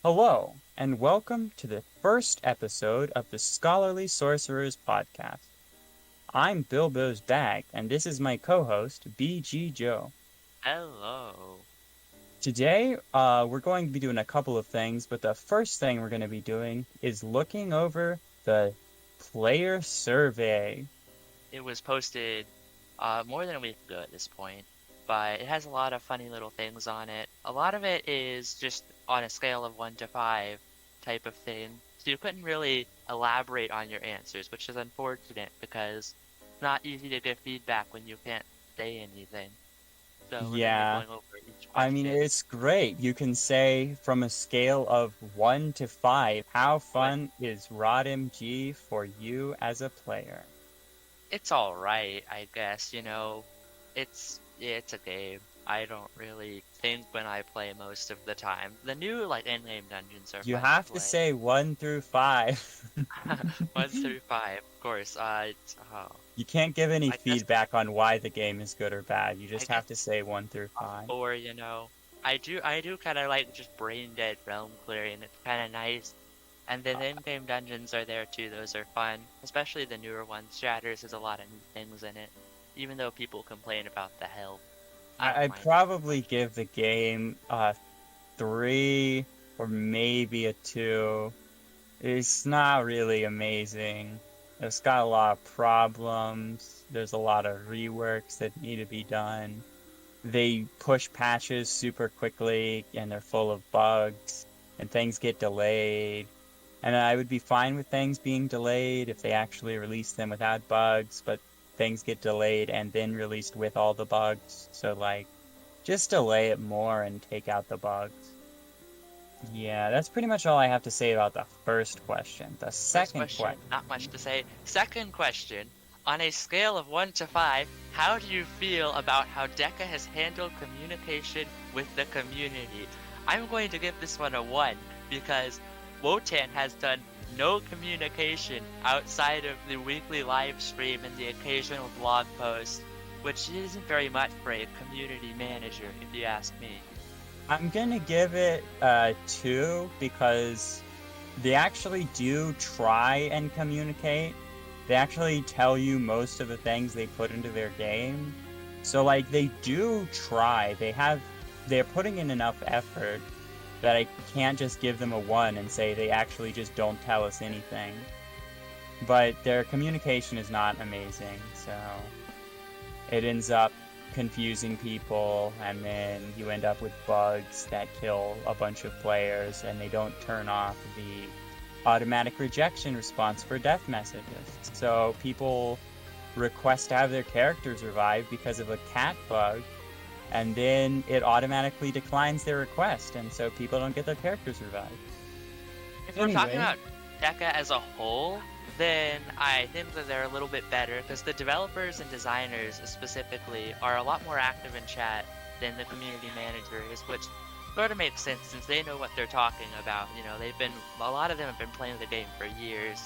Hello, and welcome to the first episode of the Scholarly Sorcerers Podcast. I'm Bilbo's Bag, and this is my co-host, BG Joe. Hello. Today, we're going to be doing a couple of things, but the first thing we're going to be doing is looking over the player survey. It was posted more than a week ago at this point, but it has a lot of funny little things on it. A lot of it is just on a scale of 1 to 5 type of thing, so you couldn't really elaborate on your answers, which is unfortunate because it's not easy to give feedback when you can't say anything. So we're going to be Yeah, going over each I mean, question. it's great. You can say from a scale of 1 to 5, how What fun is Rodmg for you as a player? It's all right, I guess. It's a game. I don't really think when I play most of the time. The new in-game dungeons are You fun to have to play. say 1 through 5. 1 through 5, of course. You can't give any I guess feedback on why the game is good or bad. You I just guess have to say 1 through 5. or I do kind of like just brain dead realm clearing. It's kind of nice. And then the in-game dungeons are there too. Those are fun, especially the newer ones. Shatters has a lot of new things in it, even though people complain about the health. I don't I'd mind it too probably much. give the game a 3 or maybe a 2. It's not really amazing. It's got a lot of problems. There's a lot of reworks that need to be done. They push patches super quickly and they're full of bugs and things get delayed. And I would be fine with things being delayed if they actually released them without bugs, but things get delayed and then released with all the bugs. So, just delay it more and take out the bugs. Yeah, that's pretty much all I have to say about the first question. The First second question, question. not much to say. Second question, on a scale of 1 to 5, how do you feel about how Deca has handled communication with the community? I'm going to give this one a 1 because Wotan has done no communication outside of the weekly live stream and the occasional blog post, which isn't very much for a community manager, if you ask me. I'm gonna give it 2 because they actually do try and communicate. They actually tell you most of the things they put into their game. So they do try. They're putting in enough effort that I can't just give them a 1 and say they actually just don't tell us anything. But their communication is not amazing, so it ends up confusing people, and then you end up with bugs that kill a bunch of players, and they don't turn off the automatic rejection response for death messages. So people request to have their characters revived because of a cat bug, and then it automatically declines their request, and so people don't get their characters revived. If we're talking Anyway, about Deca as a whole, then I think that they're a little bit better because the developers and designers specifically are a lot more active in chat than the community managers, which sort of makes sense since they know what they're talking about. A lot of them have been playing the game for years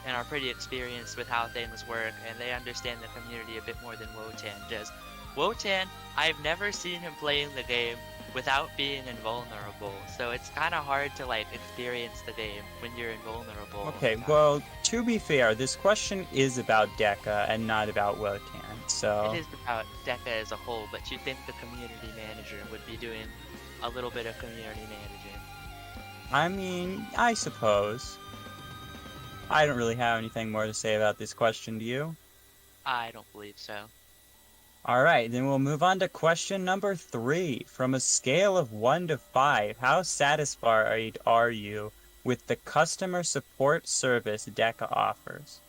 and are pretty experienced with how things work, and they understand the community a bit more than Wotan does. Wotan, I've never seen him playing the game without being invulnerable, so it's kind of hard to experience the game when you're invulnerable. okay, well, to be fair, this question is about Deca and not about Wotan, It so is about Deca as a whole, but you think the community manager would be doing a little bit of community managing. I mean, I suppose. I don't really have anything more to say about this question, do you? I don't believe so. Alright, then we'll move on to question number 3. From a scale of 1 to 5, how satisfied are you with the customer support service Deca offers?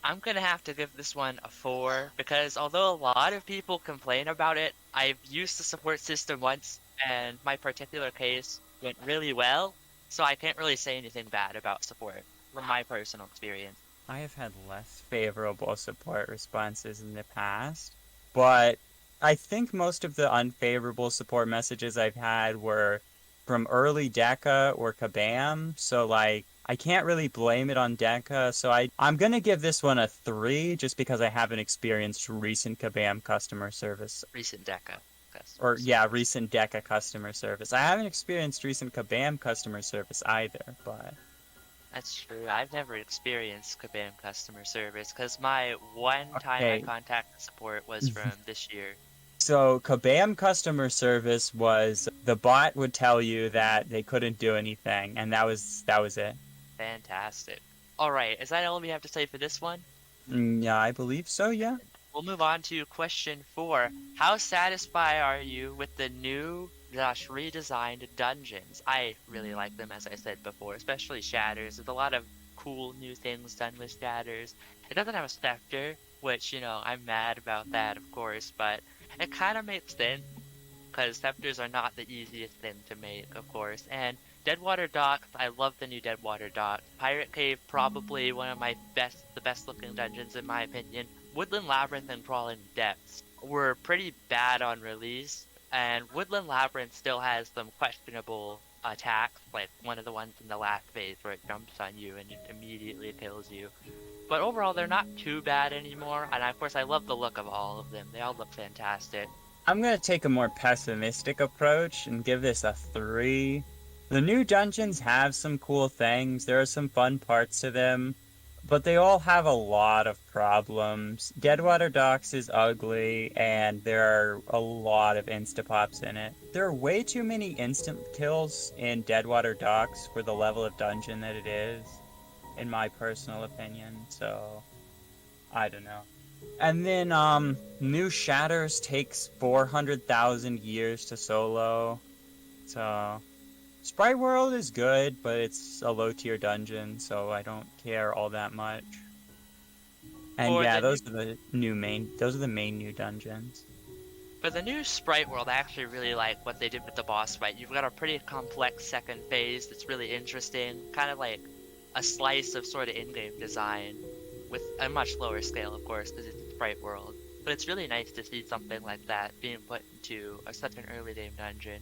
I'm gonna have to give this one a 4 because although a lot of people complain about it, I've used the support system once and my particular case went really well, so I can't really say anything bad about support from my personal experience. I have had less favorable support responses in the past, but I think most of the unfavorable support messages I've had were from early Deca or Kabam, so I can't really blame it on Deca, so I'm gonna give this one a 3 just because I haven't experienced recent Kabam customer service. Recent Deca. customer service. Recent Deca customer service. I haven't experienced recent Kabam customer service either, but... That's true. I've never experienced Kabam customer service because my one time I Okay. contacted support was from this year. So Kabam customer service was the bot would tell you that they couldn't do anything, and that was it. Fantastic. All right, is that all we have to say for this one? Yeah, I believe so, yeah. We'll move on to question 4. How satisfied are you with the new redesigned dungeons? I really like them, as I said before, especially Shatters. There's a lot of cool new things done with Shatters. It doesn't have a scepter, which, I'm mad about that, of course, but it kind of makes sense, because scepters are not the easiest thing to make, of course. And Deadwater Docks, I love the new Deadwater Docks. Pirate Cave, probably one of the best looking dungeons in my opinion. Woodland Labyrinth and Crawling Depths were pretty bad on release, and Woodland Labyrinth still has some questionable attacks, like one of the ones in the last phase where it jumps on you and it immediately kills you. But overall, they're not too bad anymore, and of course I love the look of all of them. They all look fantastic. I'm going to take a more pessimistic approach and give this a 3. The new dungeons have some cool things, there are some fun parts to them, but they all have a lot of problems. Deadwater Docks is ugly, and there are a lot of insta-pops in it. There are way too many instant kills in Deadwater Docks for the level of dungeon that it is, in my personal opinion, so I don't know. And then, New Shatters takes 400,000 years to solo, so... Sprite World is good, but it's a low-tier dungeon, so I don't care all that much. And those are the main new dungeons. For the new Sprite World, I actually really like what they did with the boss fight. You've got a pretty complex second phase that's really interesting, kind of like a slice of sort of in-game design, with a much lower scale, of course, because it's Sprite World. But it's really nice to see something like that being put into such an early game dungeon.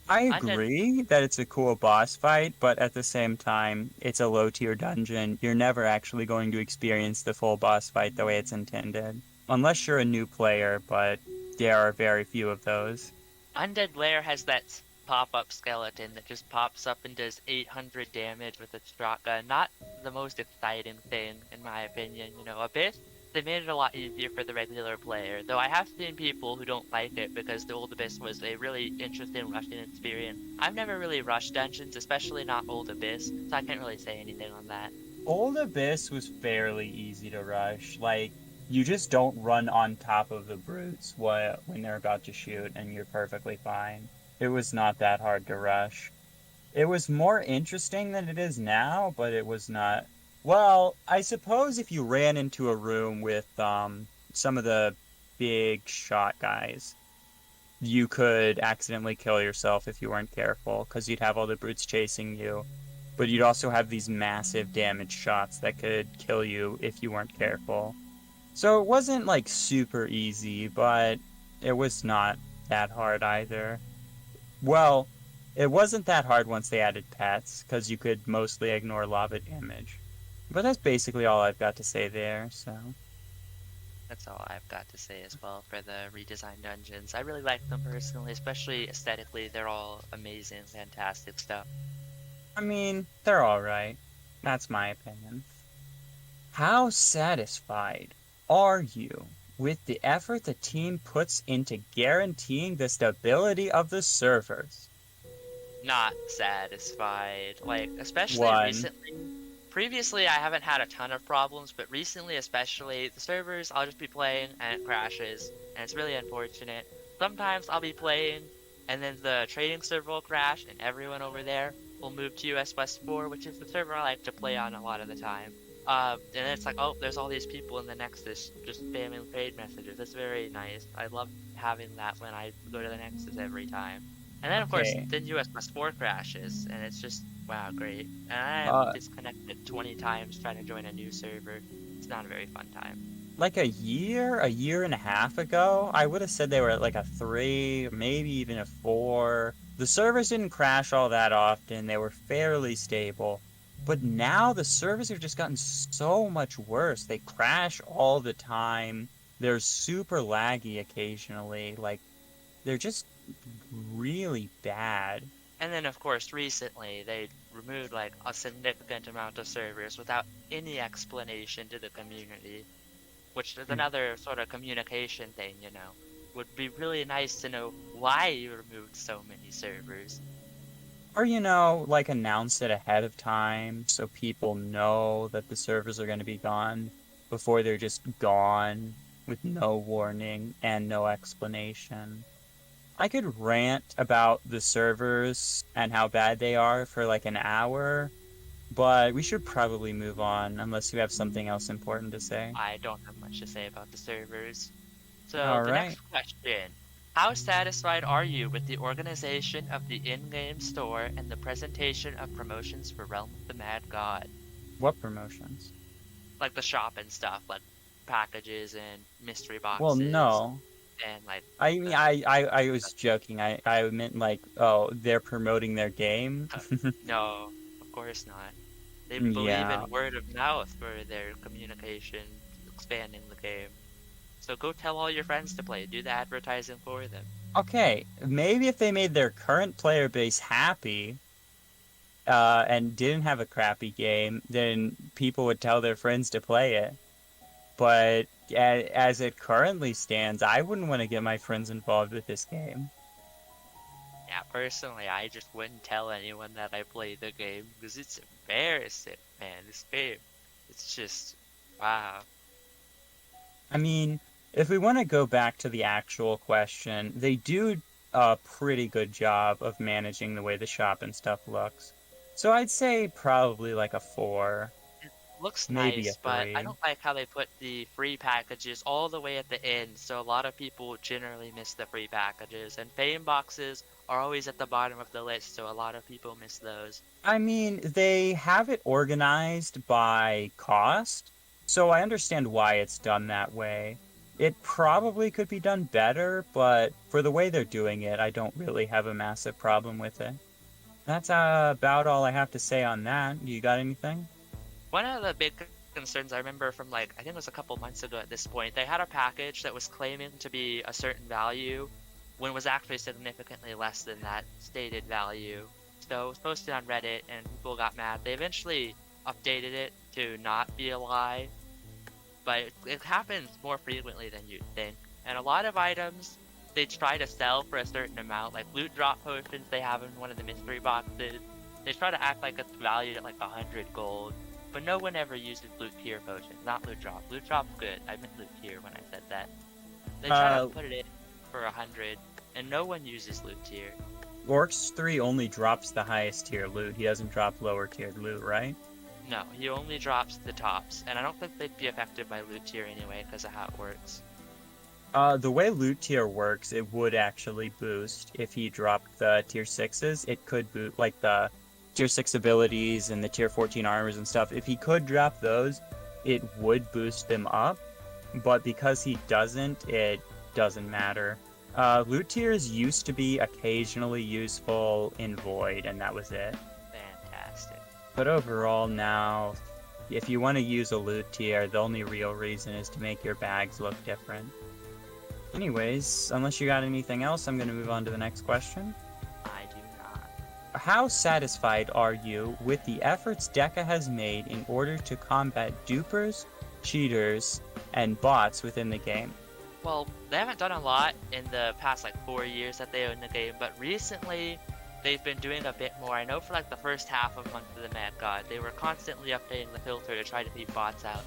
I agree that it's a cool boss fight, but at the same time, it's a low-tier dungeon. You're never actually going to experience the full boss fight the way it's intended. Unless you're a new player, but there are very few of those. Undead Lair has that pop-up skeleton that just pops up and does 800 damage with its shotgun. Not the most exciting thing, in my opinion. Abyss, they made it a lot easier for the regular player, though I have seen people who don't like it because the Old Abyss was a really interesting rushing experience. I've never really rushed dungeons, especially not Old Abyss, so I can't really say anything on that. Old Abyss was fairly easy to rush. Like, you just don't run on top of the brutes when they're about to shoot, and you're perfectly fine. It was not that hard to rush. It was more interesting than it is now, but it was not... Well, I suppose if you ran into a room with some of the big shot guys, you could accidentally kill yourself if you weren't careful, because you'd have all the brutes chasing you. But you'd also have these massive damage shots that could kill you if you weren't careful. So it wasn't, like, super easy, but it was not that hard either. Well, it wasn't that hard once they added pets, because you could mostly ignore lava damage. But that's basically all I've got to say there, so... That's all I've got to say as well for the redesigned dungeons. I really like them personally, especially aesthetically. They're all amazing, fantastic stuff. I mean, they're alright. That's my opinion. How satisfied are you with the effort the team puts into guaranteeing the stability of the servers? Not satisfied. Like, especially recently. Previously, I haven't had a ton of problems, but recently especially, the servers, I'll just be playing and it crashes, and it's really unfortunate. Sometimes I'll be playing, and then the trading server will crash, and everyone over there will move to US West 4, which is the server I like to play on a lot of the time. And then it's like, oh, there's all these people in the Nexus just spamming trade messages. It's very nice. I love having that when I go to the Nexus every time. And then, of course, then US West 4 crashes, and it's just, wow, great. And I'm disconnected 20 times trying to join a new server. It's not a very fun time. Like a year and a half ago, I would have said they were at like a 3, maybe even a 4. The servers didn't crash all that often. They were fairly stable. But now the servers have just gotten so much worse. They crash all the time. They're super laggy occasionally. Like, they're just really bad. And then, of course, recently they removed like a significant amount of servers without any explanation to the community, which is another sort of communication thing, you know. Would be really nice to know why you removed so many servers. Or, you know, like announce it ahead of time so people know that the servers are going to be gone before they're just gone with no warning and no explanation. I could rant about the servers and how bad they are for like an hour, but we should probably move on unless you have something else important to say. I don't have much to say about the servers. So All the right. next question. How satisfied are you with the organization of the in-game store and the presentation of promotions for Realm of the Mad God? What promotions? Like the shop and stuff, like packages and mystery boxes. Well, no. And like I mean, I was joking. I meant like, oh, they're promoting their game. no, of course not. They believe Yeah. in word of mouth for their communication, expanding the game. So go tell all your friends to play. Do the advertising for them. Okay, maybe if they made their current player base happy, and didn't have a crappy game, then people would tell their friends to play it. But as it currently stands, I wouldn't want to get my friends involved with this game. Yeah, personally, I just wouldn't tell anyone that I played the game because it's embarrassing, man. This game, it's just, wow. I mean, if we want to go back to the actual question, they do a pretty good job of managing the way the shop and stuff looks. So I'd say probably like a 4. Looks Maybe nice, a but 3. I don't like how they put the free packages all the way at the end, so a lot of people generally miss the free packages, and fame boxes are always at the bottom of the list, so a lot of people miss those. I mean, they have it organized by cost, so I understand why it's done that way. It probably could be done better, but for the way they're doing it, I don't really have a massive problem with it. That's about all I have to say on that. You got anything? One of the big concerns I remember from like, I think it was a couple months ago at this point, they had a package that was claiming to be a certain value when it was actually significantly less than that stated value. So it was posted on Reddit and people got mad. They eventually updated it to not be a lie, but it happens more frequently than you'd think. And a lot of items they try to sell for a certain amount, like loot drop potions they have in one of the mystery boxes. They try to act like it's valued at like 100 gold, but no one ever uses loot tier potions, not loot drop. Loot drop's good. I meant loot tier when I said that. They try to put it in for 100, and no one uses loot tier. Orcs 3 only drops the highest tier loot. He doesn't drop lower tiered loot, right? No, he only drops the tops, and I don't think they'd be affected by loot tier anyway because of how it works. The way loot tier works, it would actually boost. If he dropped the tier 6s, it could boost, like the tier 6 abilities and the tier 14 armors and stuff. If he could drop those, it would boost them up, but because he doesn't, it doesn't matter. Loot tiers used to be occasionally useful in Void, and that was it. Fantastic. But overall now, if you want to use a loot tier, the only real reason is to make your bags look different. Anyways, unless you got anything else, I'm going to move on to the next question. I do not. How satisfied are you with the efforts Deca has made in order to combat dupers, cheaters, and bots within the game? Well, they haven't done a lot in the past like 4 years that they own the game, but recently they've been doing a bit more. I know for like the first half of Month of the Mad God, they were constantly updating the filter to try to beat bots out.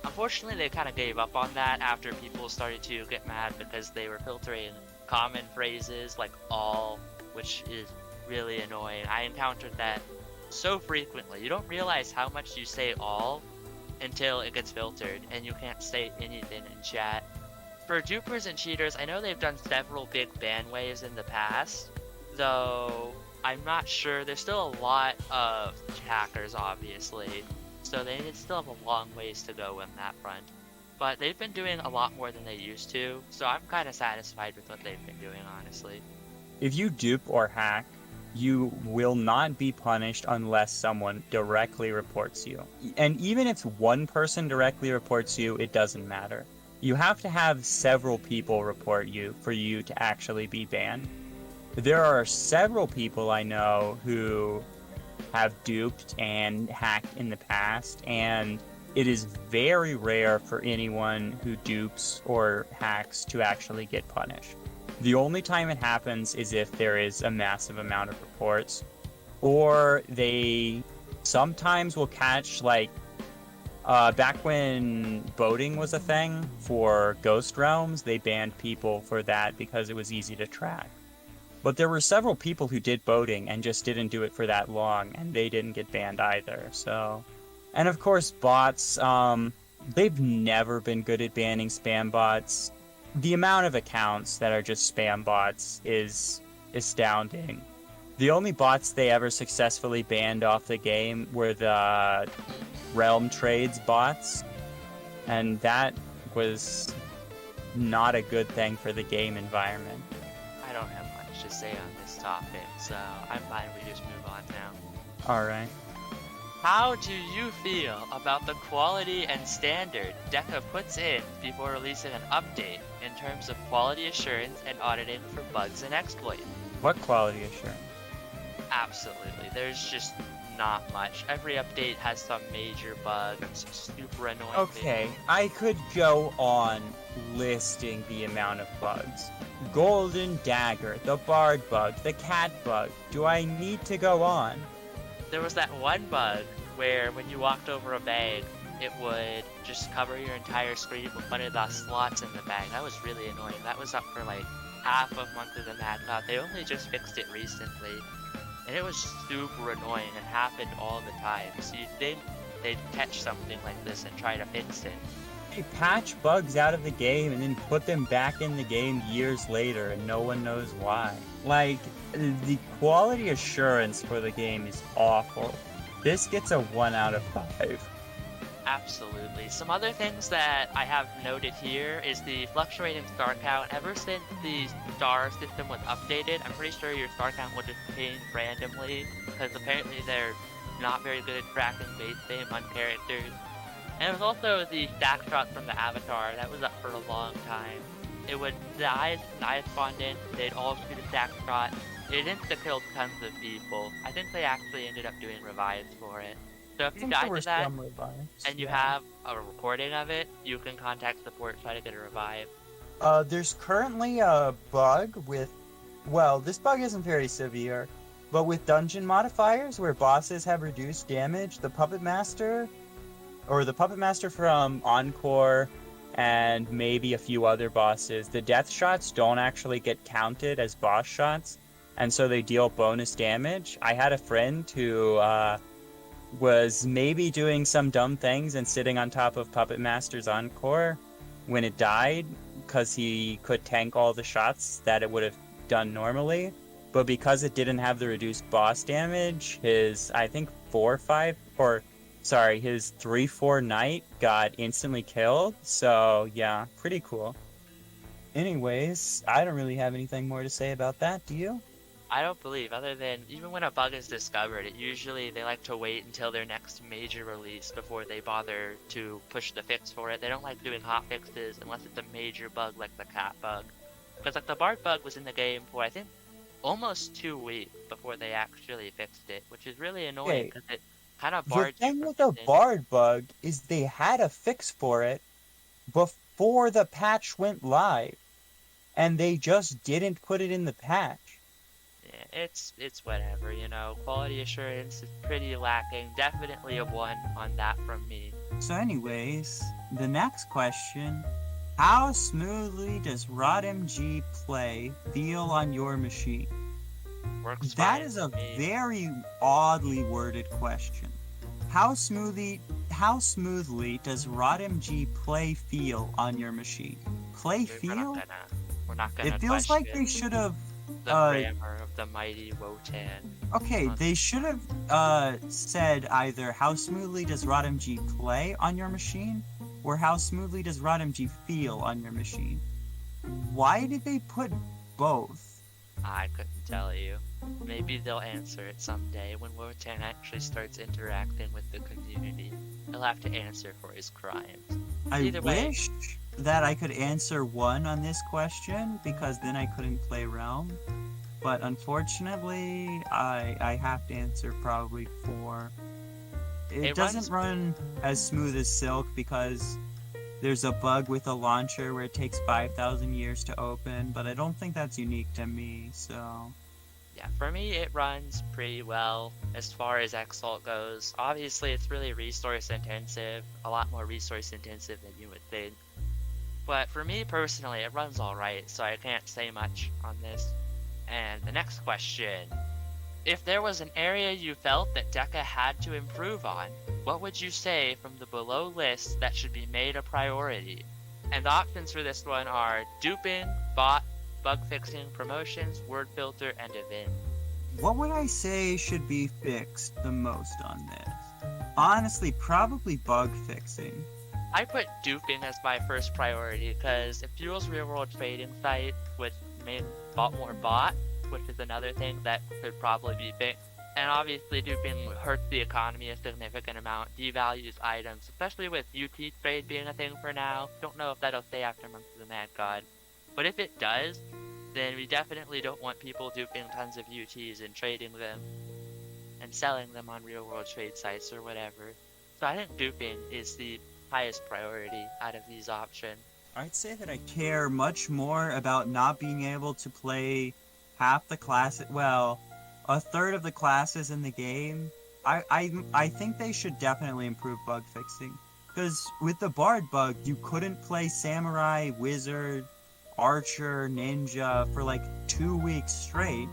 Unfortunately, they kind of gave up on that after people started to get mad because they were filtering common phrases like all, which is really annoying. I encountered that so frequently. You don't realize how much you say all until it gets filtered and you can't say anything in chat. For dupers and cheaters, I know they've done several big ban waves in the past, though I'm not sure. There's still a lot of hackers, obviously, so they still have a long ways to go on that front. But they've been doing a lot more than they used to, so I'm kind of satisfied with what they've been doing, honestly. If you dupe or hack, you will not be punished unless someone directly reports you. And even if one person directly reports you, it doesn't matter. you have to have several people report you for you to actually be banned. There are several people I know who have duped and hacked in the past, and it is very rare for anyone who dupes or hacks to actually get punished. The only time it happens is if there is a massive amount of reports, or they sometimes will catch, like, back when voting was a thing for Ghost Realms, they banned people for that because it was easy to track. But there were several people who did voting and just didn't do it for that long, and they didn't get banned either, so... And of course, bots, they've never been good at banning spam bots. The amount of accounts that are just spam bots is astounding. The only bots they ever successfully banned off the game were the Realm Trades bots, and that was not a good thing for the game environment. I don't have much to say on this topic, so I'm fine we just move on now. Alright. How do you feel about the quality and standard Deca puts in before releasing an update in terms of quality assurance and auditing for bugs and exploits? What quality assurance? Absolutely. There's just not much. Every update has some major bug and some super annoying Okay, things. I could go on listing the amount of bugs. Golden Dagger, the Bard bug, the Cat bug. Do I need to go on? There was that one bug where when you walked over a bag, it would just cover your entire screen with one of the slots in the bag. That was really annoying. That was up for like half a month of the Mad Cloud. They only just fixed it recently. And it was super annoying and happened all the time. So you'd think they'd catch something like this and try to fix it. They patch bugs out of the game and then put them back in the game years later and no one knows why. Like, the quality assurance for the game is awful. This gets a 1 out of 5. Absolutely. Some other things that I have noted here is the fluctuating star count. Ever since the star system was updated, I'm pretty sure your star count will just change randomly, because apparently they're not very good at tracking base game on characters. And it was also the stack shot from the avatar. That was up for a long time. It would die when I spawned in, they'd all shoot a stack shot. It insta-killed tons of people. I think they actually ended up doing revives for it. So if you died to that, and you have a recording of it, you can contact support, try to get a revive. There's currently a bug with... Well, this bug isn't very severe, but with dungeon modifiers where bosses have reduced damage, the Puppet Master from Encore, and maybe a few other bosses, the death shots don't actually get counted as boss shots, and so they deal bonus damage. I had a friend who was maybe doing some dumb things and sitting on top of Puppet Master's Encore when it died, because he could tank all the shots that it would have done normally, but because it didn't have the reduced boss damage, his, I think, his 3-4 knight got instantly killed, so yeah, pretty cool. Anyways, I don't really have anything more to say about that, do you? I don't believe, other than even when a bug is discovered, they like to wait until their next major release before they bother to push the fix for it. They don't like doing hot fixes unless it's a major bug like the cat bug. Because like the Bard bug was in the game for, I think, almost 2 weeks before they actually fixed it, which is really annoying because it kind of barred you. The thing with the Bard bug is they had a fix for it before the patch went live, and they just didn't put it in the patch. Yeah, it's whatever, you know. Quality assurance is pretty lacking. Definitely a 1 on that from me. So anyways, the next question: how smoothly does Rodmg play feel on your machine? Works that fine is a for me. very oddly worded question. How smoothly does Rodmg play feel on your machine? Play feel? We're not gonna It feels like they should have the grammar of the mighty Wotan. Okay, they should have said either how smoothly does Rodmg play on your machine, or how smoothly does Rodmg feel on your machine. Why did they put both? I couldn't tell you. Maybe they'll answer it someday when Wotan actually starts interacting with the community. He'll have to answer for his crimes. I Either way, wish that I could answer 1 on this question, because then I couldn't play Realm. But unfortunately, I have to answer probably 4. It doesn't run as smooth as Silk because there's a bug with a launcher where it takes 5,000 years to open, but I don't think that's unique to me, so... Yeah, for me it runs pretty well as far as Exalt goes. Obviously it's really resource intensive, a lot more resource intensive than you would think. But for me personally, it runs alright, so I can't say much on this. And the next question. If there was an area you felt that Deca had to improve on, what would you say from the below list that should be made a priority? And the options for this one are duping, bot, bug fixing, promotions, word filter, and event. What would I say should be fixed the most on this? Honestly, probably bug fixing. I put duping as my first priority because it fuels real-world trading site, which made more bot, which is another thing that could probably be fixed. And obviously duping hurts the economy a significant amount, devalues items, especially with UT trade being a thing for now. Don't know if that'll stay after Month of the Mad God. But if it does, then we definitely don't want people duping tons of UTs and trading them and selling them on real-world trade sites or whatever. So I think duping is the highest priority out of these options. I'd say that I care much more about not being able to play half the class, well, a third of the classes in the game. I think they should definitely improve bug fixing. Because with the Bard bug, you couldn't play Samurai, Wizard, Archer, Ninja for like 2 weeks straight,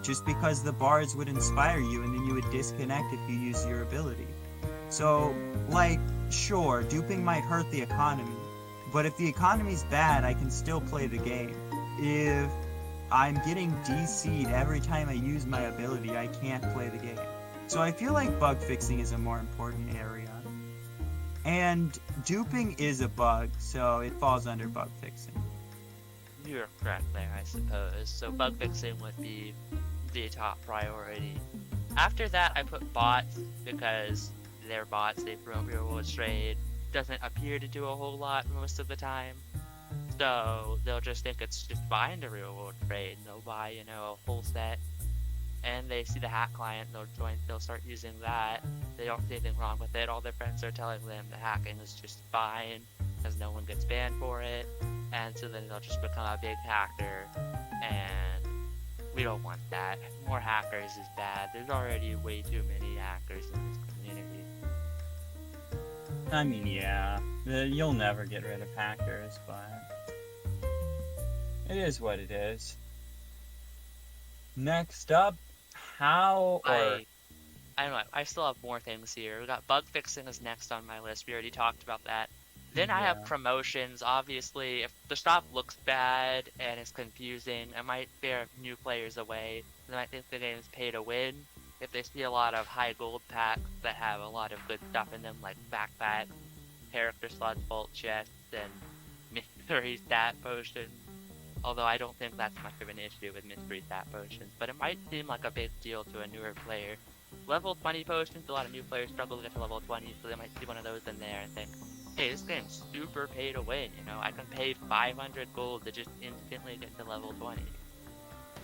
just because the Bards would inspire you and then you would disconnect if you use your ability. So, like, sure, duping might hurt the economy, but if the economy's bad, I can still play the game. If I'm getting DC'd every time I use my ability, I can't play the game. So I feel like bug fixing is a more important area. And duping is a bug, so it falls under bug fixing. You're correct there, I suppose. So bug fixing would be the top priority. After that, I put bots because they're bots, they promote real-world trade. Doesn't appear to do a whole lot most of the time. So they'll just think it's just fine to real-world trade. They'll buy, a full set. And they see the hack client, they'll start using that. They don't see anything wrong with it. All their friends are telling them the hacking is just fine, because no one gets banned for it. And so then they'll just become a big hacker, and we don't want that. More hackers is bad. There's already way too many hackers in this community. I mean, yeah, you'll never get rid of hackers, but it is what it is. Next up, I don't know, I still have more things here. We got bug fixing is next on my list. We already talked about that. Then I have promotions. Obviously, if the shop looks bad and it's confusing, it might scare new players away. They might think the game is pay to win. If they see a lot of high gold packs that have a lot of good stuff in them, like backpacks, character slots, vault chests, and mystery stat potions. Although I don't think that's much of an issue with mystery stat potions, but it might seem like a big deal to a newer player. Level 20 potions, a lot of new players struggle to get to level 20, so they might see one of those in there and think, hey, this game's super pay to win, I can pay 500 gold to just instantly get to level 20.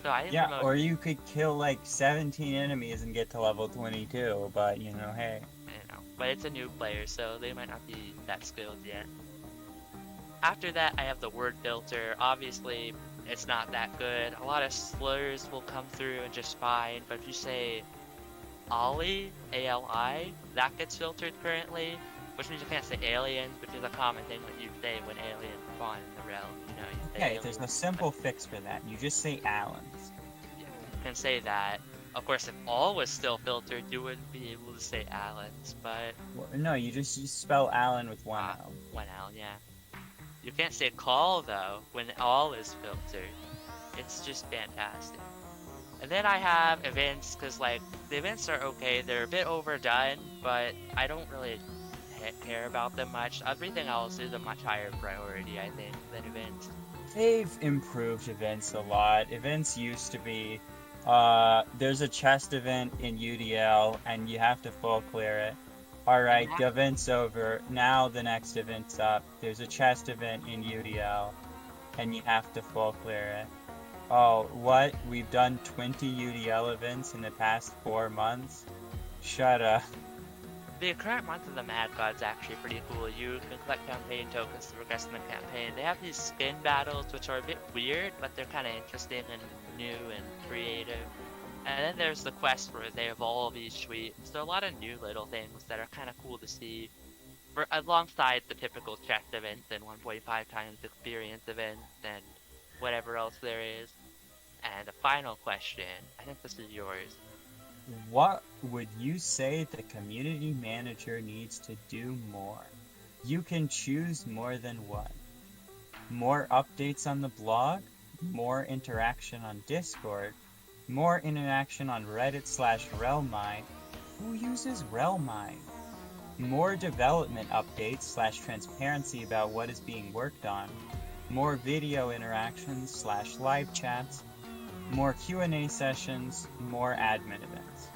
So I think or you could kill like 17 enemies and get to level 22, but hey. But it's a new player, so they might not be that skilled yet. After that, I have the word filter. Obviously, it's not that good. A lot of slurs will come through and just fine, but if you say Ali, A-L-I, that gets filtered currently, which means you can't say aliens, which is a common thing that you say when aliens spawn in the realm. Okay, there's a simple fix for that. You just say Allens. Yeah, you can say that. Of course, if all was still filtered, you wouldn't be able to say Allens, but... Well, no, you spell Allen with one L. One L, yeah. You can't say call, though, when all is filtered. It's just fantastic. And then I have events, because, the events are okay. They're a bit overdone, but I don't really care about them much. Everything else is a much higher priority, I think, than events. They've improved events a lot. Events used to be There's a chest event in UDL, and you have to full clear it. Alright, And event's over. Now the next event's up. There's a chest event in UDL, and you have to full clear it. Oh, what? We've done 20 UDL events in the past 4 months? Shut up. the current month of the Mad God's actually pretty cool. You can collect campaign tokens to progress in the campaign. They have these spin battles, which are a bit weird, but they're kind of interesting and new and creative. And then there's the quest where they evolve each week. So a lot of new little things that are kind of cool to see, alongside the typical chest events and 1.5 times experience events and whatever else there is. And the final question, I think this is yours. What would you say the community manager needs to do more? You can choose more than one. More updates on the blog, more interaction on Discord, more interaction on Reddit/Realmine. Who uses Realmine? More development updates / transparency about what is being worked on, more video interactions / live chats, more Q&A sessions, more admin events.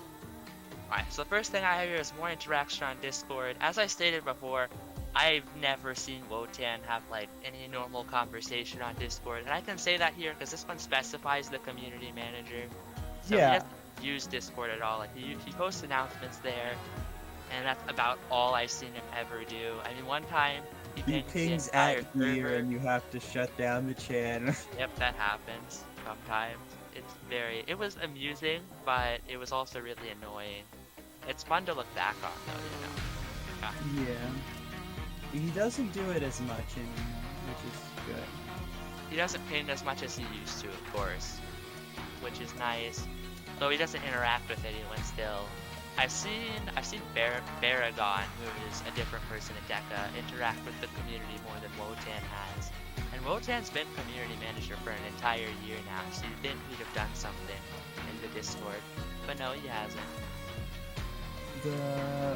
Alright, so the first thing I have here is more interaction on Discord. As I stated before, I've never seen Wotan have like any normal conversation on Discord, and I can say that here because this one specifies the community manager. So he doesn't use Discord at all. Like he posts announcements there, and that's about all I've seen him ever do. I mean, one time He pings at here and you have to shut down the channel. Yep, that happens sometimes. It was amusing, but it was also really annoying. It's fun to look back on though, you know. Yeah. He doesn't do it as much anymore, which is good. He doesn't ping as much as he used to, of course, which is nice. Though he doesn't interact with anyone still. I've seen Baragon, who is a different person at Deca, interact with the community more than Wotan has. And Wotan's been community manager for an entire year now, so you'd think he'd have done something in the Discord. But no, he hasn't.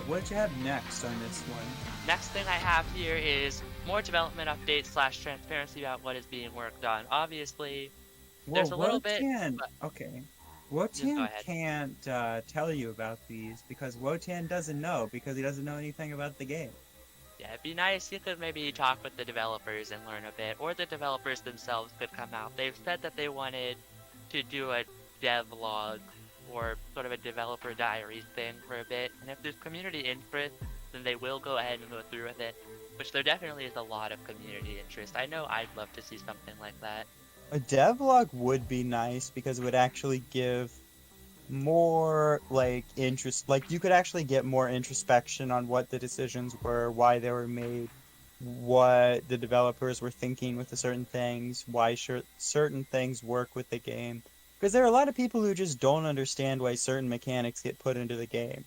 What you have next on this one? Next thing I have here is more development updates / transparency about what is being worked on. Obviously, there's a little bit... Okay. Wotan can't tell you about these because Wotan doesn't know because he doesn't know anything about the game. Yeah, it'd be nice. You could maybe talk with the developers and learn a bit, or the developers themselves could come out. They've said that they wanted to do a devlog or sort of a developer diary thing for a bit, and if there's community interest, then they will go ahead and go through with it, which there definitely is a lot of community interest. I know I'd love to see something like that. A devlog would be nice because it would actually give more interest, you could actually get more introspection on what the decisions were, why they were made, what the developers were thinking with the certain things, why certain things work with the game, because there are a lot of people who just don't understand why certain mechanics get put into the game,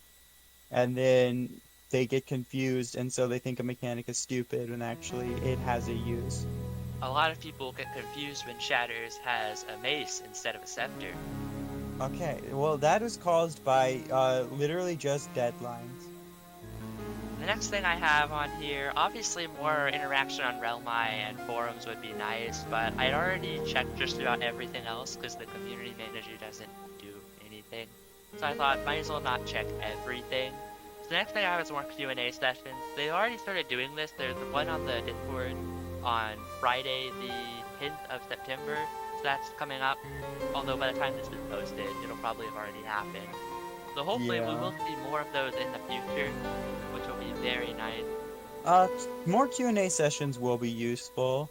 and then they get confused, and so they think a mechanic is stupid when actually it has a use. A lot of people get confused when Shatters has a mace instead of a scepter. Okay, well that was caused by literally just deadlines. The next thing I have on here, obviously more interaction on Realmine and forums would be nice, but I'd already checked just about everything else because the community manager doesn't do anything. So I thought, might as well not check everything. So the next thing I have is more Q&A sessions. They already started doing this. There's one on the Discord on Friday the 10th of September. That's coming up, although by the time this is posted, it'll probably have already happened. So hopefully we will see more of those in the future, which will be very nice. More Q&A sessions will be useful.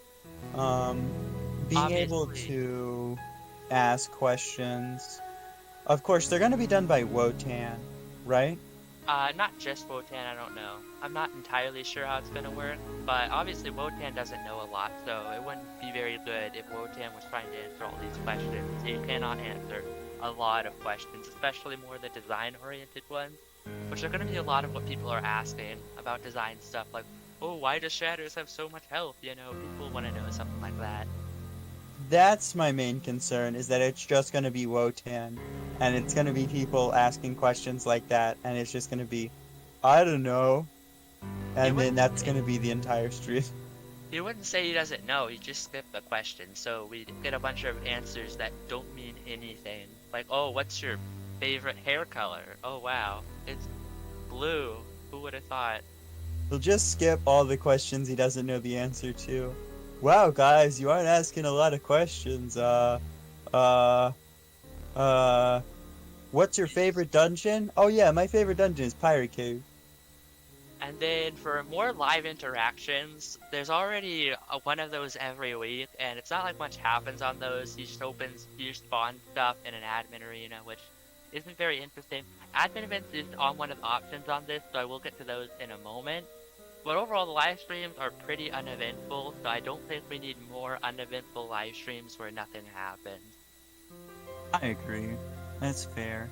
Being able to ask questions. Of course, they're going to be done by Wotan, right? Not just Wotan, I don't know. I'm not entirely sure how it's gonna work, but obviously Wotan doesn't know a lot, so it wouldn't be very good if Wotan was trying to answer all these questions. He cannot answer a lot of questions, especially more the design-oriented ones, which are gonna be a lot of what people are asking about design stuff, like, oh, why does Shatters have so much health? You know, people want to know something like that. That's my main concern, is that it's just going to be Wotan, and it's going to be people asking questions like that, and it's just going to be, I don't know, and then that's going to be the entire stream. He wouldn't say he doesn't know, he just skipped the question, so we get a bunch of answers that don't mean anything. Like, oh, what's your favorite hair color? Oh wow, it's blue. Who would have thought? He'll just skip all the questions he doesn't know the answer to. Wow, guys, you aren't asking a lot of questions. What's your favorite dungeon? Oh yeah, my favorite dungeon is Pirate Cave. And then for more live interactions, there's already one of those every week, and it's not like much happens on those. He just spawn stuff in an admin arena, which isn't very interesting. Admin events is on one of the options on this, so I will get to those in a moment. But overall, the live streams are pretty uneventful, so I don't think we need more uneventful live streams where nothing happens. I agree. That's fair.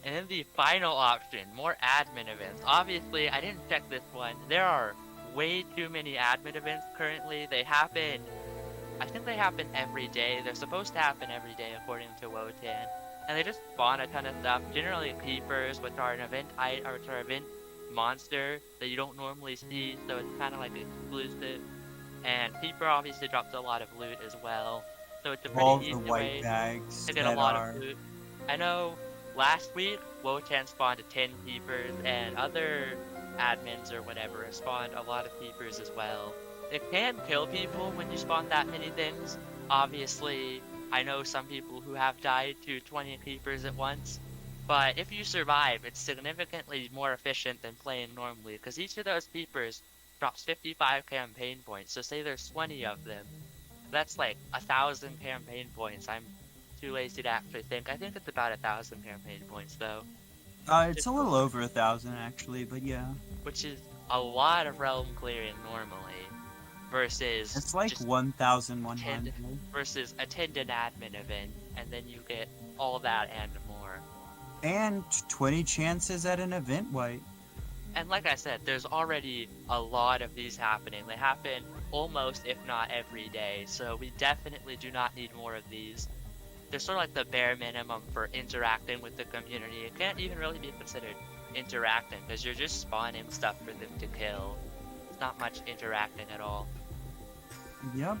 And then the final option, more admin events. Obviously, I didn't check this one. There are way too many admin events currently. I think they happen every day. They're supposed to happen every day according to Wotan. And they just spawn a ton of stuff. Generally Peepers, which are an event monster that you don't normally see, so it's kind of like exclusive. And Peeper obviously drops a lot of loot as well. So it's a pretty easy way to get a lot of loot. I know last week, Wotan spawned 10 Peepers, and other admins or whatever spawned a lot of Peepers as well. It can kill people when you spawn that many things. Obviously, I know some people who have died to 20 Peepers at once, but if you survive, it's significantly more efficient than playing normally, because each of those Peepers drops 55 campaign points, so say there's 20 of them. That's like 1,000 campaign points. I'm too lazy to actually think. I think it's about 1,000 campaign points though. It's a little over 1,000 actually, but yeah. Which is a lot of realm clearing normally, versus it's like 1,100 versus attend an admin event, and then you get all that and more. And 20 chances at an event wipe. And like I said, there's already a lot of these happening. They happen almost, if not every day, so we definitely do not need more of these. They're sort of like the bare minimum for interacting with the community. It can't even really be considered interacting, because you're just spawning stuff for them to kill. It's not much interacting at all. Yep.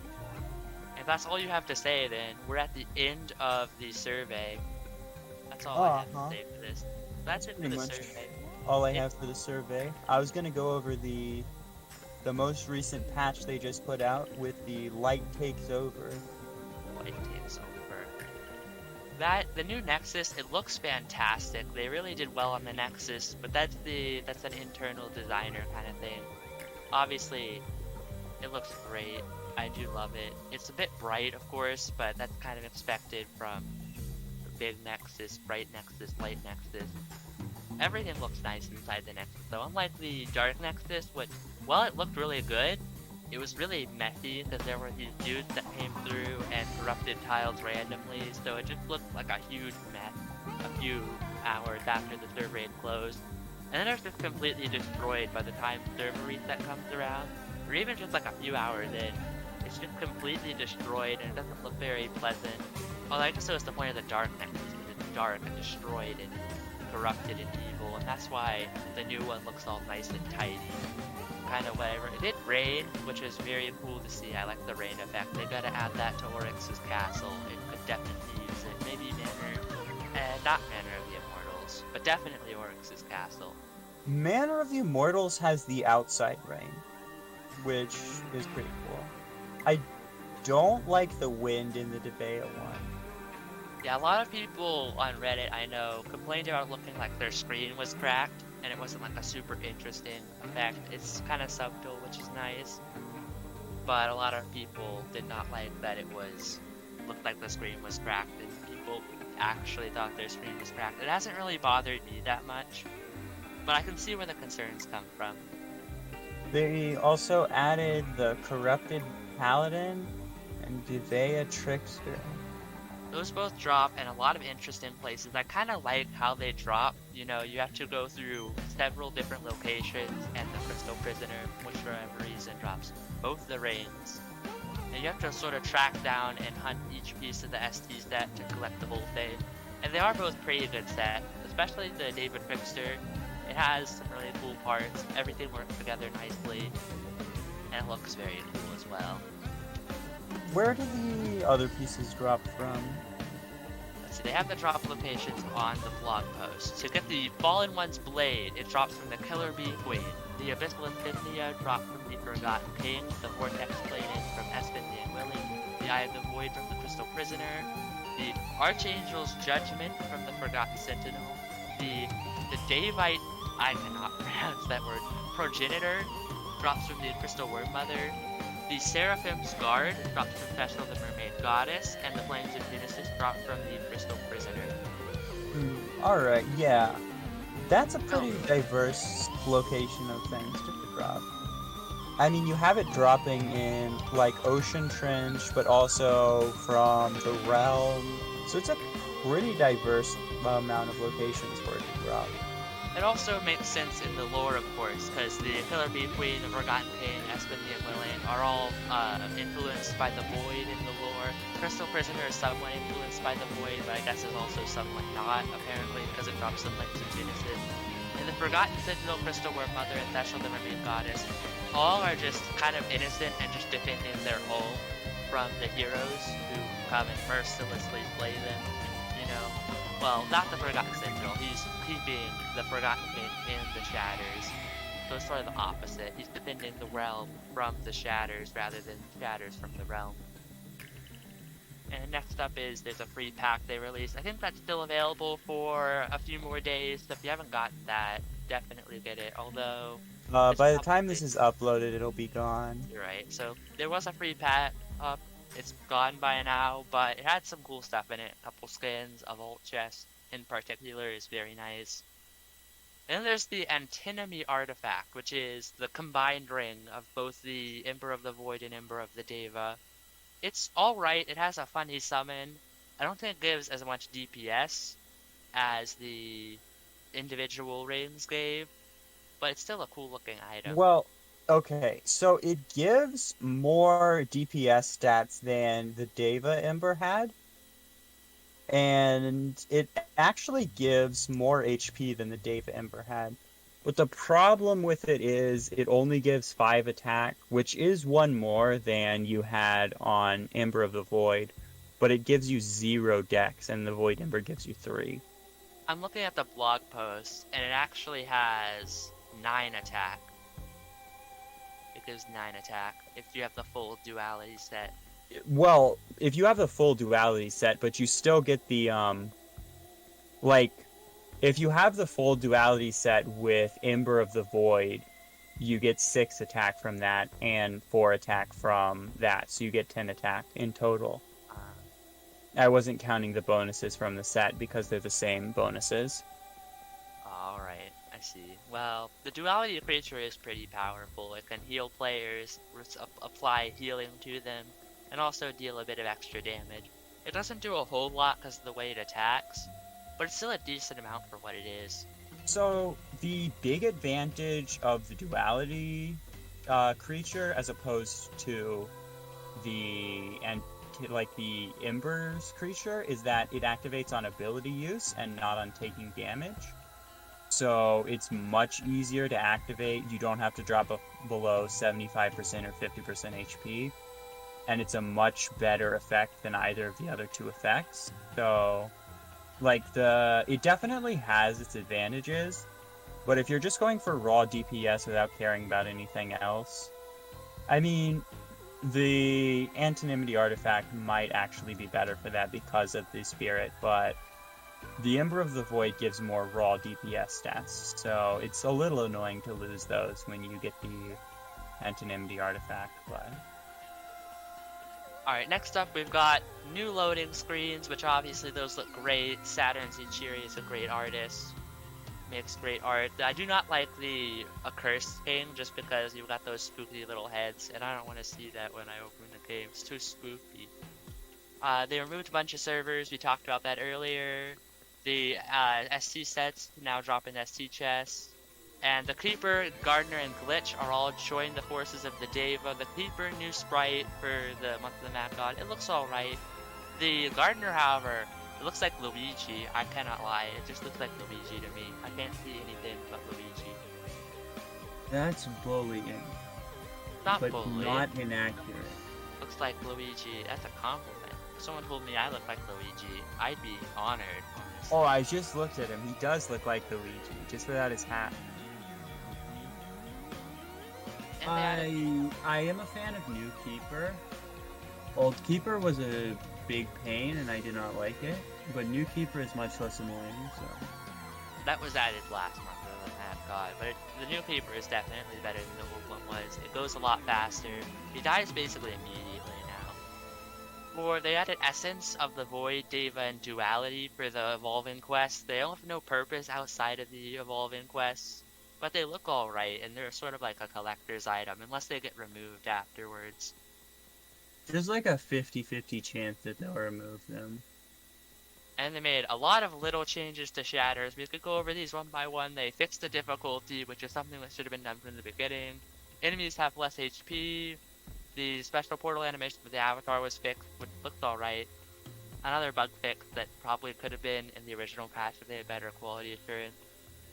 If that's all you have to say, then we're at the end of the survey. That's all I have to say for this. That's it for the survey. All I have for the survey. I was gonna go over the most recent patch they just put out with the light takes over. Light takes over. The new Nexus, it looks fantastic. They really did well on the Nexus, but that's an internal designer kind of thing. Obviously, it looks great. I do love it. It's a bit bright, of course, but that's kind of expected from the big Nexus, bright Nexus, light Nexus. Everything looks nice inside the Nexus, though. Unlike the Dark Nexus, which, while it looked really good, it was really messy because there were these dudes that came through and corrupted tiles randomly, so it just looked like a huge mess a few hours after the server had closed. And then it was just completely destroyed by the time server reset comes around, or even just like a few hours in. It's just completely destroyed and it doesn't look very pleasant. Although I guess that was the point of the Dark Nexus, because it's dark and destroyed and corrupted and evil, and that's why the new one looks all nice and tidy. Kind of whatever. It did rain, which is very cool to see. I like the rain effect. They gotta add that to Oryx's castle. It could definitely use it. Maybe not Manor of the Immortals, but definitely Oryx's castle. Manor of the Immortals has the outside rain, which is pretty cool. I don't like the wind in the Deca one. Yeah, a lot of people on Reddit, I know, complained about it looking like their screen was cracked, and it wasn't like a super interesting effect. It's kind of subtle, which is nice, but a lot of people did not like that it looked like the screen was cracked, and people actually thought their screen was cracked. It hasn't really bothered me that much, but I can see where the concerns come from. They also added the Corrupted Paladin and Deca Trickster. Those both drop in a lot of interesting places. I kind of like how they drop. You know, you have to go through several different locations, and the Crystal Prisoner, which for whatever reason drops both the reins. And you have to sort of track down and hunt each piece of the ST set to collect the whole thing. And they are both pretty good sets, especially the David Trickster. It has some really cool parts. Everything works together nicely. and it looks very cool as well. Where do the other pieces drop from? Let's see, they have the drop locations on the blog post. To get the Fallen One's blade, it drops from the Killer Bee Queen. The Abyssal Insignia drops from the Forgotten King. The Vortex Blade from Espen the Unwilling. The Eye of the Void from the Crystal Prisoner. The Archangel's Judgment from the Forgotten Sentinel. The Davite, I cannot pronounce that word, Progenitor drops from the Crystal Worm Mother. The Seraphim's Guard drops from Festal the Mermaid Goddess, and the Flames of Genesis drop from the Crystal Prisoner. Alright, yeah. That's a pretty diverse location of things to drop. I mean, you have it dropping in, like, Ocean Trench, but also from the Realm. So it's a pretty diverse amount of locations for it to drop. It also makes sense in the lore, of course, because the Killer Bee Queen, the Forgotten King, Espen the Unwilling are all influenced by the Void in the lore. Crystal Prisoner is somewhat influenced by the Void, but I guess is also somewhat not, apparently, because it drops the Flames of Genesis. And the Forgotten Sentinel, Crystal Worm Mother, and Theshel the Mermaid Goddess all are just kind of innocent and just defending their home from the heroes who come and mercilessly slay them, you know? Well, not the Forgotten Sentinel, he's being the Forgotten King in the Shatters. So it's sort of the opposite. He's defending the realm from the Shatters rather than Shatters from the realm. And next up is there's a free pack they released. I think that's still available for a few more days, so if you haven't gotten that, definitely get it. Although by the time this is uploaded, it'll be gone. You're right. So there was a free pack up. It's gone by now, but it had some cool stuff in it. A couple skins, a vault chest in particular is very nice. And then there's the Antinomy artifact, which is the combined ring of both the Ember of the Void and Ember of the Deva. It's alright, it has a funny summon. I don't think it gives as much DPS as the individual rings gave, but it's still a cool looking item. Well, okay, so it gives more DPS stats than the Deva Ember had, and it actually gives more HP than the Deva Ember had. But the problem with it is it only gives 5 attack, which is 1 more than you had on Ember of the Void, but it gives you 0 dex, and the Void Ember gives you 3. I'm looking at the blog post, and it actually has 9 attack. It gives 9 attack if you have the full duality set. Well, if you have the full duality set, but you still get the, if you have the full duality set with Ember of the Void, you get 6 attack from that and 4 attack from that, so you get 10 attack in total. I wasn't counting the bonuses from the set because they're the same bonuses. Alright, I see. Well, the duality creature is pretty powerful. It can heal players, apply healing to them, and also deal a bit of extra damage. It doesn't do a whole lot because of the way it attacks, but it's still a decent amount for what it is. So, the big advantage of the duality creature as opposed to the Ember's creature is that it activates on ability use and not on taking damage. So it's much easier to activate. You don't have to drop below 75% or 50% HP. And it's a much better effect than either of the other 2 effects. So, it definitely has its advantages. But if you're just going for raw DPS without caring about anything else, I mean, the Anonymity artifact might actually be better for that because of the spirit, but the Ember of the Void gives more raw DPS stats, so it's a little annoying to lose those when you get the Anonymity artifact, but... Alright, next up we've got new loading screens, which obviously those look great. Saturn Zichiri is a great artist. Makes great art. I do not like the Accursed King just because you've got those spooky little heads, and I don't want to see that when I open the game. It's too spooky. They removed a bunch of servers. We talked about that earlier. The ST sets now drop in ST chests. And the Creeper, Gardener, and Glitch are all joining the forces of the Deva. The Creeper, new sprite for the Month of the Mad God. It looks alright. The Gardener, however, it looks like Luigi. I cannot lie. It just looks like Luigi to me. I can't see anything but Luigi. That's bullying. Not but fully. not inaccurate. Looks like Luigi. That's a compliment. If someone told me I look like Luigi, I'd be honored, honestly. Oh, I just looked at him. He does look like Luigi, just without his hat. And I am a fan of New Keeper. Old Keeper was a big pain, and I did not like it. But New Keeper is much less annoying, so... that was added last month, other than that, God. But the new Keeper is definitely better than the old one was. It goes a lot faster. He dies basically immediately now. They added Essence of the Void, Deva, and Duality for the Evolving quests. They don't have no purpose outside of the Evolving quests, but they look alright, and they're sort of like a collector's item, unless they get removed afterwards. There's like a 50-50 chance that they'll remove them. And they made a lot of little changes to Shatters. We could go over these one by one. They fixed the difficulty, which is something that should have been done from the beginning. Enemies have less HP. The special portal animation for the avatar was fixed, which looks alright. Another bug fix that probably could have been in the original patch if they had better quality assurance.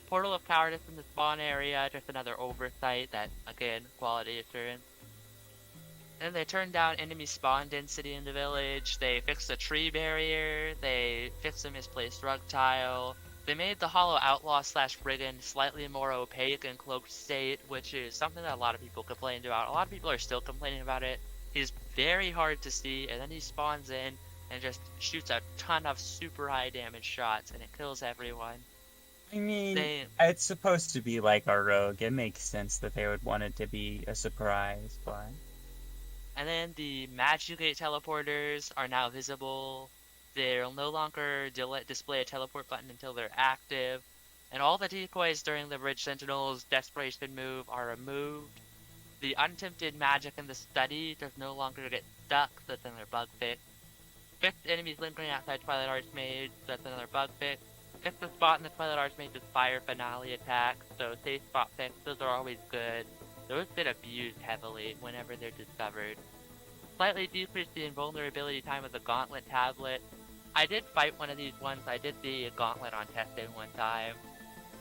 Portal of Cowardice in the spawn area, just another oversight that, again, quality assurance. And they turned down enemy spawn density in the village, they fixed the tree barrier, they fixed the misplaced rug tile, they made the Hollow Outlaw / Brigand slightly more opaque in cloaked state, which is something that a lot of people complained about. A lot of people are still complaining about it. He's very hard to see, and then he spawns in and just shoots a ton of super high damage shots, and it kills everyone. I mean, it's supposed to be like a rogue. It makes sense that they would want it to be a surprise, but... And then the Magicate teleporters are now visible. They'll no longer display a teleport button until they're active. And all the decoys during the Bridge Sentinel's Desperation move are removed. The Untempted Magic in the Study does no longer get stuck, so that's another bug fix. Fixed enemies lingering outside Twilight Archmage, so that's another bug fix. Fixed the spot in the Twilight Archmage's Fire Finale attack, so safe spot fix, those are always good. Those get abused heavily whenever they're discovered. Slightly decreased the invulnerability time of the Gauntlet tablet. I did fight one of these once. I did the Gauntlet on testing one time,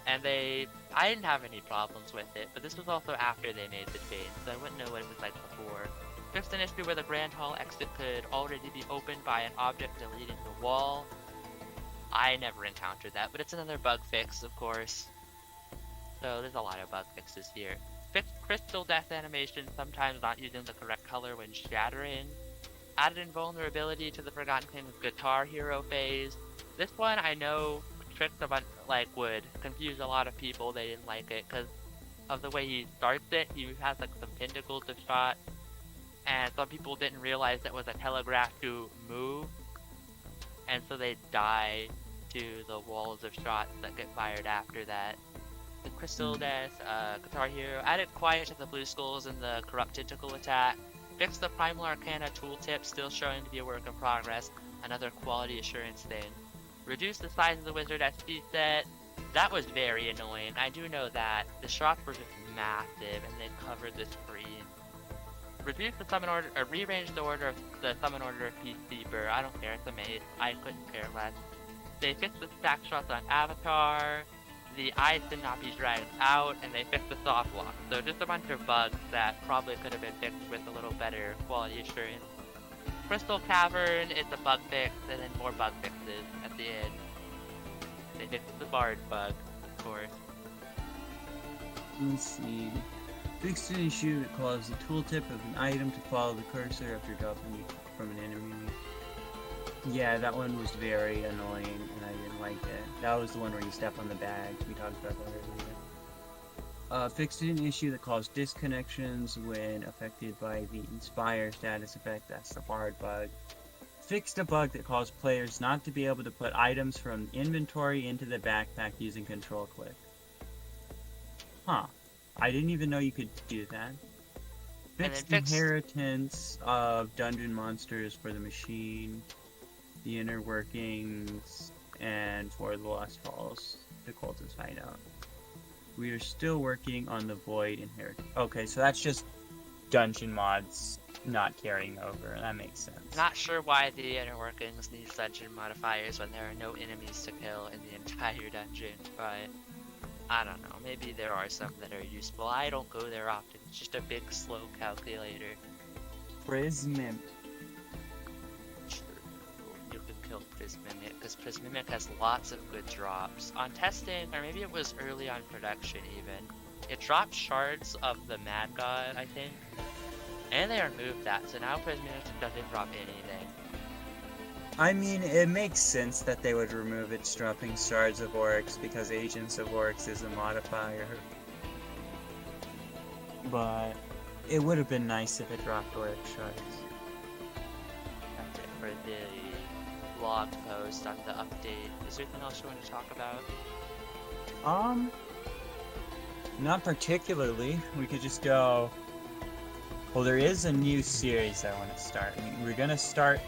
and I didn't have any problems with it, but this was also after they made the change, so I wouldn't know what it was like before. Fixed an issue where the Grand Hall exit could already be opened by an object deleting the wall. I never encountered that, but it's another bug fix, of course. So there's a lot of bug fixes here. Fixed crystal death animation, sometimes not using the correct color when shattering. Added invulnerability to the Forgotten King's Guitar Hero phase. This one I know tricked would confuse a lot of people. They didn't like it because of the way he starts it. He has like some pinnacles of shot, and some people didn't realize that was a telegraph to move, and so they die to the walls of shots that get fired after that. The Crystal Death, Guitar Hero, added Quiet to the Blue Skulls and the Corrupt Tentacle attack, fixed the Primal Arcana tooltip, still showing to be a work in progress, another quality assurance thing. Reduced the size of the Wizard SP set, that was very annoying, I do know that. The shots were just massive and they covered the screen. Reduced the summon order, or rearranged the order of the summon order of Peacekeeper, I don't care, it's a maze, I couldn't care less. They fixed the stack shots on Avatar, the eyes did not be dragged out, and they fixed the soft lock. So just a bunch of bugs that probably could have been fixed with a little better quality assurance. Crystal Cavern is a bug fix, and then more bug fixes at the end. They fixed the Bard bug, of course. Let's see. Fixed an issue that caused the tooltip of an item to follow the cursor after dropping it from an enemy. Yeah, that one was very annoying, and I didn't like it. That was the one where you step on the bags. We talked about that earlier. Fixed an issue that caused disconnections when affected by the Inspire status effect. That's the Bard bug. Fixed a bug that caused players not to be able to put items from inventory into the backpack using control click. Huh. I didn't even know you could do that. Fixed inheritance of dungeon monsters for the machine, the inner workings, and for the Lost Falls, the cultist hideout. We are still working on the Void inheritance. Okay, so that's just dungeon mods not carrying over. That makes sense. Not sure why the inner workings needs dungeon modifiers when there are no enemies to kill in the entire dungeon, but I don't know. Maybe there are some that are useful. I don't go there often. It's just a big, slow calculator. Prismim. Sure, you can kill Prismimic, because Prismimic has lots of good drops. On testing, or maybe it was early on production even, it dropped shards of the Mad God, I think. And they removed that, so now Prismimic doesn't drop anything. I mean, it makes sense that they would remove its dropping shards of Oryx because Agents of Oryx is a modifier. But it would have been nice if it dropped Oryx shards. That's it for the blog post on the update. Is there anything else you want to talk about? Not particularly. We could just go... Well, there is a new series I want to start. I mean, we're gonna start...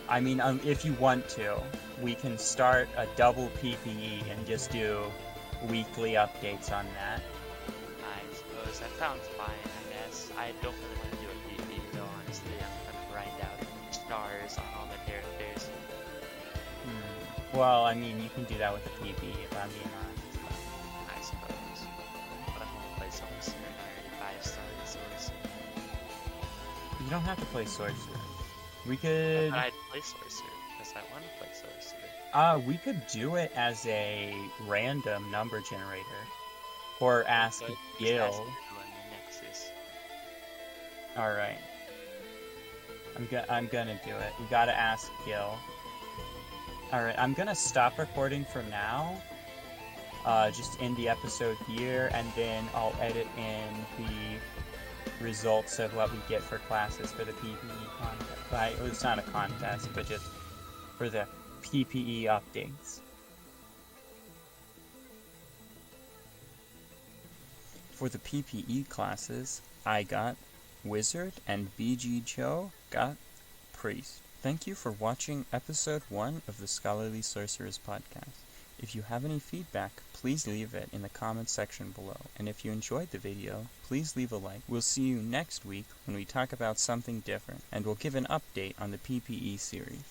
I mean, if you want to, we can start a double PPE and just do weekly updates on that. I suppose that sounds fine, I guess. I don't really want to do a PvP though, honestly. I'm gonna grind out stars on all the characters. Well, I mean, you can do that with a PvE if I'm being honest. I suppose. But I'm gonna play Sorcerer and I already 5-starred Sorcerer. You don't have to play Sorcerer. We could... But I'd play Sorcerer, because I want to play Sorcerer. We could do it as a random number generator. Or ask Gil. Alright. I'm gonna do it. We gotta ask Gil. Alright, I'm gonna stop recording for now. Just end the episode here, and then I'll edit in the results of what we get for classes for the PPE contest. It's not a contest, but just for the PPE updates. For the PPE classes, I got Wizard and BG Cho got Priest. Thank you for watching Episode 1 of the Scholarly Sorcerers Podcast. If you have any feedback, please leave it in the comments section below. And if you enjoyed the video, please leave a like. We'll see you next week when we talk about something different, and we'll give an update on the PPE series.